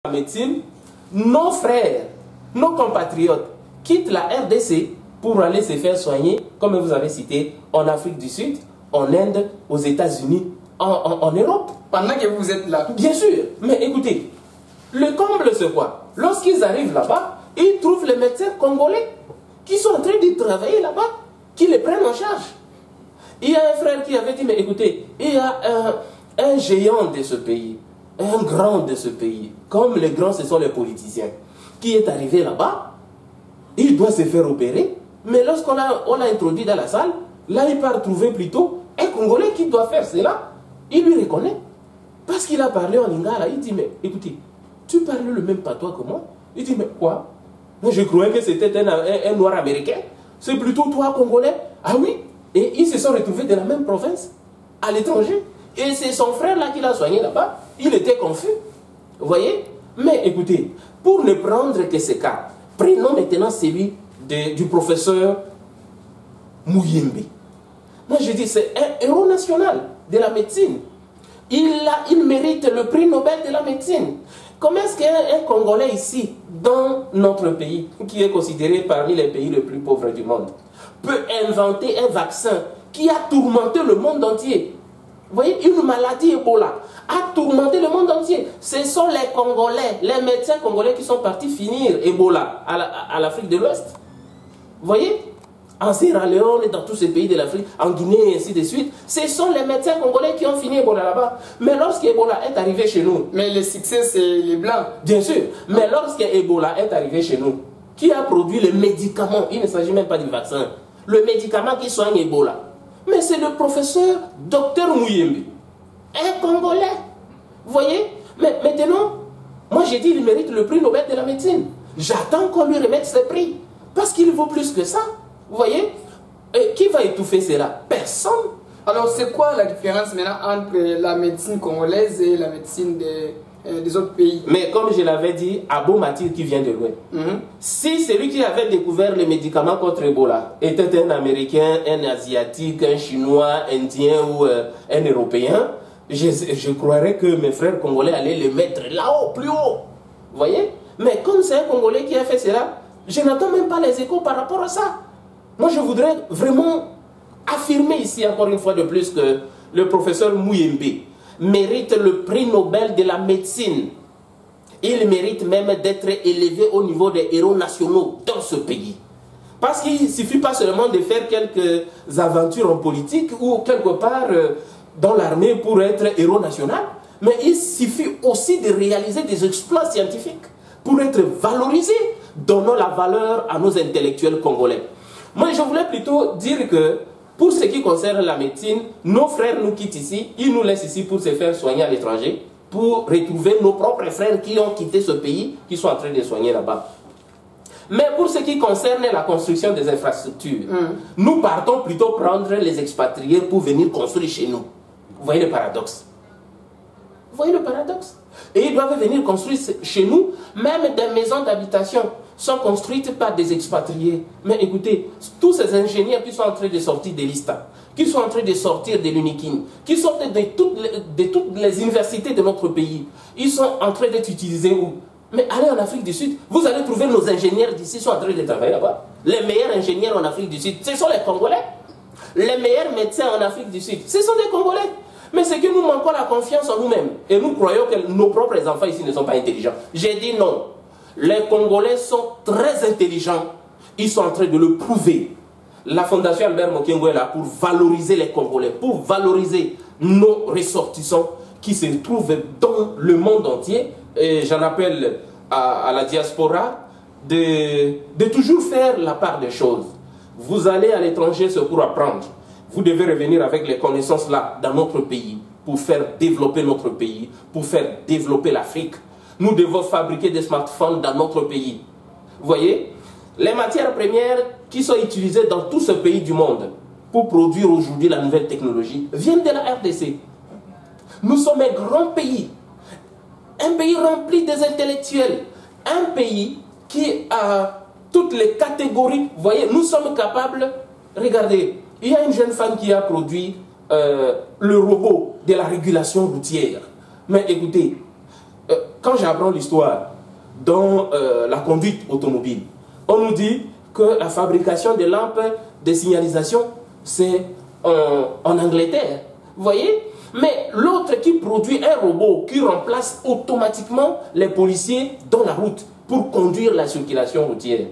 la médecine, nos frères, nos compatriotes quittent la RDC pour aller se faire soigner, comme vous avez cité, en Afrique du Sud, en Inde, aux États-Unis, en Europe. Pendant que vous êtes là. Bien sûr, mais écoutez, le comble c'est quoi? Lorsqu'ils arrivent là-bas, ils trouvent les médecins congolais qui sont en train de travailler là-bas, qui les prennent en charge. Il y a un frère qui avait dit, mais écoutez, il y a un géant de ce pays, un grand de ce pays, comme les grands ce sont les politiciens, qui est arrivé là-bas, il doit se faire opérer, mais lorsqu'on l'a introduit dans la salle, là il part trouver plutôt un Congolais qui doit faire cela, il lui reconnaît, parce qu'il a parlé en lingala, il dit, mais écoutez, tu parles le même patois que moi? Il dit, mais quoi? Moi je croyais que c'était un noir américain, c'est plutôt toi Congolais? Ah oui? Et ils se sont retrouvés de la même province, à l'étranger. Et c'est son frère là qui l'a soigné là-bas. Il était confus. Vous voyez? Mais écoutez, pour ne prendre que ces cas, prenons maintenant celui du professeur Muyembe. Moi je dis, c'est un héros national de la médecine. Il mérite le prix Nobel de la médecine. Comment est-ce qu'un Congolais ici, dans notre pays, qui est considéré parmi les pays les plus pauvres du monde, peut inventer un vaccin qui a tourmenté le monde entier? Vous voyez, une maladie Ebola a tourmenté le monde entier. Ce sont les Congolais, les médecins congolais qui sont partis finir Ebola à l'Afrique de l'Ouest. Vous voyez, en Sierra Leone et dans tous ces pays de l'Afrique, en Guinée et ainsi de suite, ce sont les médecins congolais qui ont fini Ebola là-bas. Mais lorsqu'Ebola est arrivé chez nous... Mais le succès, c'est les Blancs. Bien sûr, mais lorsqu'Ebola est arrivé chez nous, qui a produit le médicament? Il ne s'agit même pas du vaccin. Le médicament qui soigne Ebola. Mais c'est le professeur Dr Muyembe, un Congolais. Vous voyez? Mais maintenant, moi j'ai dit il mérite le prix Nobel de la médecine. J'attends qu'on lui remette ce prix. Parce qu'il vaut plus que ça. Vous voyez? Et qui va étouffer cela? Personne. Alors c'est quoi la différence maintenant entre la médecine congolaise et la médecine des autres pays? Mais comme je l'avais dit, Abo Matir qui vient de loin. Si celui qui avait découvert les médicaments contre Ebola était un Américain, un Asiatique, un Chinois, un Indien ou un Européen, je croirais que mes frères congolais allaient le mettre là-haut, plus haut. Vous voyez? Mais comme c'est un Congolais qui a fait cela, je n'entends même pas les échos par rapport à ça. Moi, je voudrais vraiment affirmer ici, encore une fois de plus, que le professeur Muyembe mérite le prix Nobel de la médecine. Il mérite même d'être élevé au niveau des héros nationaux dans ce pays. Parce qu'il ne suffit pas seulement de faire quelques aventures en politique ou quelque part dans l'armée pour être héros national, mais il suffit aussi de réaliser des exploits scientifiques pour être valorisé. Donnons la valeur à nos intellectuels congolais. Moi, je voulais plutôt dire que pour ce qui concerne la médecine, nos frères nous quittent ici, ils nous laissent ici pour se faire soigner à l'étranger, pour retrouver nos propres frères qui ont quitté ce pays, qui sont en train de soigner là-bas. Mais pour ce qui concerne la construction des infrastructures, nous partons plutôt prendre les expatriés pour venir construire chez nous. Vous voyez le paradoxe? Vous voyez le paradoxe? Et ils doivent venir construire chez nous, même des maisons d'habitation sont construites par des expatriés. Mais écoutez, tous ces ingénieurs qui sont en train de sortir de l'ISTA, qui sont en train de sortir de l'UNIKIN, qui sortent de toutes les universités de notre pays, ils sont en train d'être utilisés où? Mais allez en Afrique du Sud, vous allez trouver nos ingénieurs d'ici sont en train de travailler là-bas. Les meilleurs ingénieurs en Afrique du Sud, ce sont les Congolais. Les meilleurs médecins en Afrique du Sud, ce sont des Congolais. Mais c'est que nous manquons la confiance en nous-mêmes. Et nous croyons que nos propres enfants ici ne sont pas intelligents. J'ai dit non. Les Congolais sont très intelligents. Ils sont en train de le prouver. La Fondation Albert Mokengo est là pour valoriser les Congolais, pour valoriser nos ressortissants qui se trouvent dans le monde entier. Et j'en appelle à la diaspora de toujours faire la part des choses. Vous allez à l'étranger, c'est pour apprendre. Vous devez revenir avec les connaissances là dans notre pays pour faire développer notre pays, pour faire développer l'Afrique. Nous devons fabriquer des smartphones dans notre pays. Vous voyez, les matières premières qui sont utilisées dans tout ce pays du monde pour produire aujourd'hui la nouvelle technologie viennent de la RDC. Nous sommes un grand pays rempli des intellectuels, un pays qui a toutes les catégories. Vous voyez, nous sommes capables, regardez, il y a une jeune femme qui a produit le robot de la régulation routière. Mais écoutez, quand j'apprends l'histoire dans la conduite automobile, on nous dit que la fabrication des lampes de signalisation, c'est en Angleterre. Vous voyez? Mais l'autre qui produit un robot qui remplace automatiquement les policiers dans la route pour conduire la circulation routière.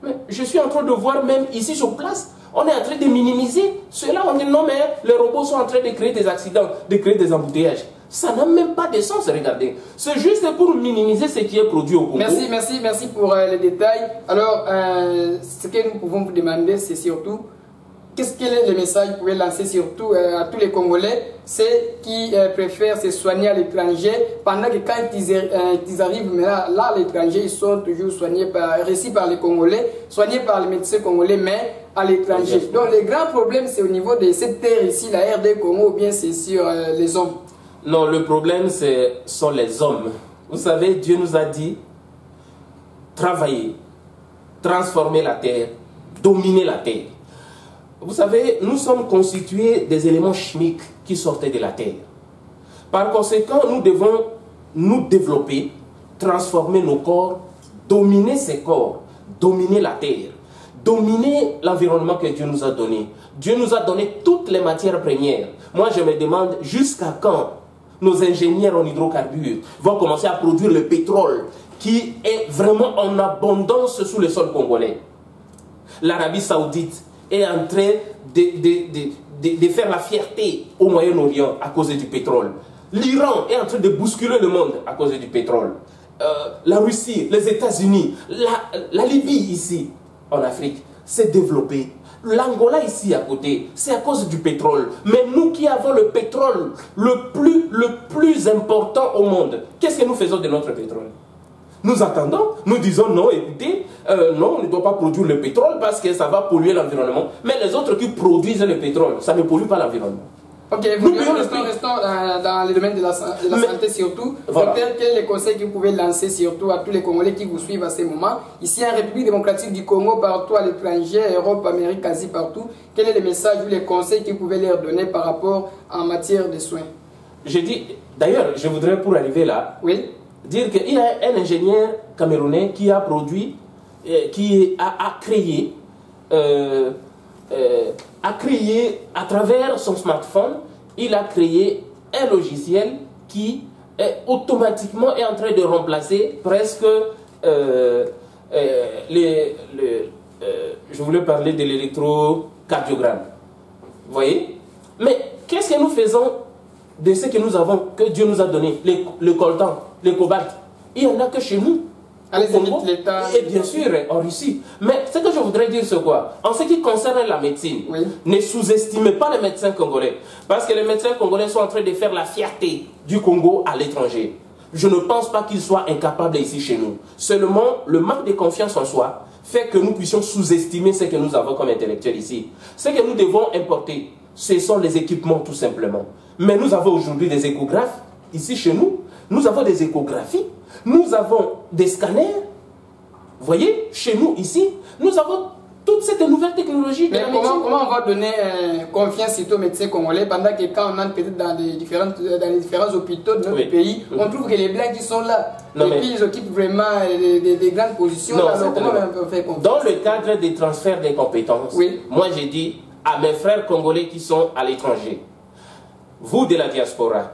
Mais je suis en train de voir même ici sur place, on est en train de minimiser cela. On dit non mais les robots sont en train de créer des accidents, de créer des embouteillages. Ça n'a même pas de sens, regardez. C'est juste pour minimiser ce qui est produit au Congo. Merci pour les détails. Alors, ce que nous pouvons vous demander, c'est surtout, quel est le message que vous pouvez lancer surtout à tous les Congolais, ceux qui préfèrent se soigner à l'étranger, pendant que quand ils arrivent là à l'étranger, ils sont toujours reçus par les Congolais, soignés par les médecins congolais, mais à l'étranger. Donc, le grand problème, c'est au niveau de cette terre ici, la RD Congo, ou bien c'est sur les hommes? Non, le problème, sont les hommes. Vous savez, Dieu nous a dit, travailler, transformer la terre, dominer la terre. Vous savez, nous sommes constitués des éléments chimiques qui sortaient de la terre. Par conséquent, nous devons nous développer, transformer nos corps, dominer ces corps, dominer la terre, dominer l'environnement que Dieu nous a donné. Dieu nous a donné toutes les matières premières. Moi, je me demande jusqu'à quand nos ingénieurs en hydrocarbures vont commencer à produire le pétrole qui est vraiment en abondance sous le sol congolais. L'Arabie Saoudite est en train de faire la fierté au Moyen-Orient à cause du pétrole. L'Iran est en train de bousculer le monde à cause du pétrole. La Russie, les États-Unis, la Libye ici, en Afrique, s'est développée. L'Angola ici à côté, c'est à cause du pétrole. Mais nous qui avons le pétrole le plus important au monde, qu'est-ce que nous faisons de notre pétrole? Nous attendons, nous disons non, écoutez, non, on ne doit pas produire le pétrole parce que ça va polluer l'environnement. Mais les autres qui produisent le pétrole, ça ne pollue pas l'environnement. Ok, restons dans le domaine de la santé surtout. Voilà. Quel est le conseil que vous pouvez lancer surtout à tous les Congolais qui vous suivent à ce moment? Ici en République démocratique du Congo, partout à l'étranger, Europe, Amérique, Asie, partout. Quel est le message ou les conseils que vous pouvez leur donner par rapport en matière de soins? D'ailleurs, je voudrais pour arriver là, oui, dire qu'il y a un ingénieur camerounais qui a produit, qui a créé à travers son smartphone, il a créé un logiciel qui automatiquement est en train de remplacer presque je voulais parler de l'électrocardiogramme. Vous voyez? Mais qu'est-ce que nous faisons de ce que nous avons, que Dieu nous a donné, le coltan, le cobalt? Il n'y en a que chez nous. Et bien sûr en Russie. Mais ce que je voudrais dire, c'est quoi? En ce qui concerne la médecine, oui, ne sous-estimez pas les médecins congolais. Parce que les médecins congolais sont en train de faire la fierté du Congo à l'étranger. Je ne pense pas qu'ils soient incapables ici chez nous. Seulement, le manque de confiance en soi fait que nous puissions sous-estimer ce que nous avons comme intellectuels ici. Ce que nous devons importer, ce sont les équipements tout simplement. Mais nous avons aujourd'hui des échographes ici chez nous. Nous avons des échographies. Nous avons des scanners, vous voyez, chez nous ici, nous avons toute cette nouvelle technologie. Mais comment on va donner confiance aux médecins congolais pendant que quand on entre peut-être dans les différents hôpitaux de notre pays, on trouve que les blancs qui sont là, et puis ils occupent vraiment des grandes positions. Non, alors, comment on peut faire confiance? Dans le cadre des transferts des compétences, oui, moi j'ai dit à mes frères congolais qui sont à l'étranger, vous de la diaspora,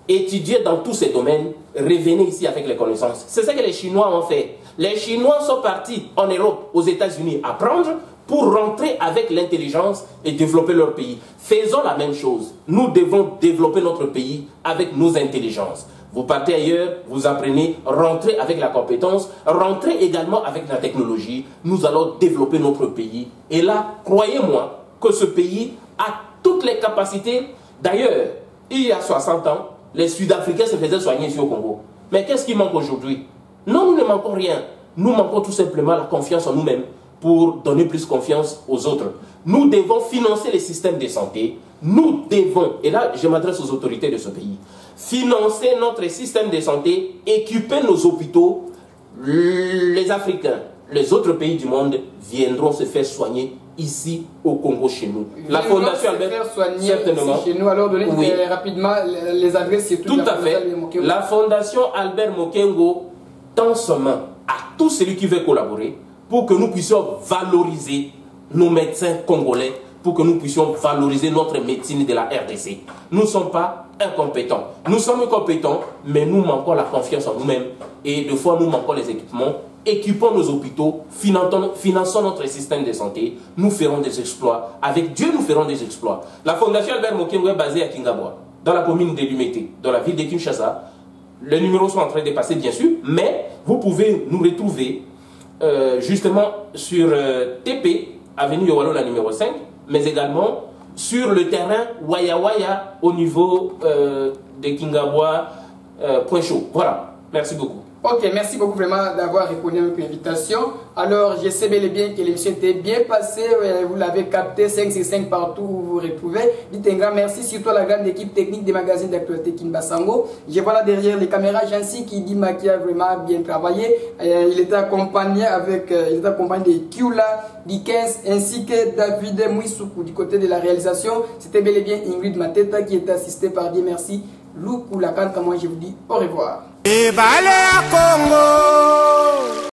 étudiez dans tous ces domaines, revenez ici avec les connaissances. C'est ça que les Chinois ont fait. Les Chinois sont partis en Europe, aux États-Unis, apprendre pour rentrer avec l'intelligence et développer leur pays. Faisons la même chose. Nous devons développer notre pays avec nos intelligences. Vous partez ailleurs, vous apprenez, rentrez avec la compétence, rentrez également avec la technologie. Nous allons développer notre pays. Et là, croyez-moi que ce pays a toutes les capacités. D'ailleurs, il y a 60 ans, les Sud-Africains se faisaient soigner ici au Congo. Mais qu'est-ce qui manque aujourd'hui? Non, nous ne manquons rien. Nous manquons tout simplement la confiance en nous-mêmes pour donner plus confiance aux autres. Nous devons financer les systèmes de santé. Nous devons, et là je m'adresse aux autorités de ce pays, financer notre système de santé, équiper nos hôpitaux. Les Africains, les autres pays du monde viendront se faire soigner ici au Congo chez nous. La Fondation Albert, certainement. Chez nous, alors donnez rapidement les adresses. Tout à fait. La Fondation Albert Mokengo tend sa main à tout celui qui veut collaborer pour que nous puissions valoriser nos médecins congolais, pour que nous puissions valoriser notre médecine de la RDC. Nous ne sommes pas incompétents. Nous sommes compétents, mais nous manquons la confiance en nous-mêmes. Et des fois, nous manquons les équipements. Équipons nos hôpitaux, finançons notre système de santé, nous ferons des exploits. Avec Dieu, nous ferons des exploits. La Fondation Albert Mokengo est basée à Kingabwa, dans la commune de Lumete, dans la ville de Kinshasa. Les numéros sont en train de passer, bien sûr, mais vous pouvez nous retrouver justement sur TP, avenue Yowalo, la numéro 5, mais également sur le terrain Waya Waya au niveau de Kingabwa, Point Chaud. Voilà, merci beaucoup. Ok, merci beaucoup vraiment d'avoir répondu à notre invitation. Alors, je sais bel et bien que l'émission était bien passée. Vous l'avez capté 5 sur 5 partout où vous vous retrouvez. Dites un grand merci, surtout à la grande équipe technique des magazines d'actualité Kinbasango. Je vois là derrière les caméras Jancy qui dit qui a vraiment bien travaillé. Il était accompagné de Kiula, Dickens ainsi que David Mouissoukou du côté de la réalisation. C'était bel et bien Ingrid Mateta qui était assistée par Dieu merci. Loukou Lakan, moi je vous dis au revoir. Et Congo.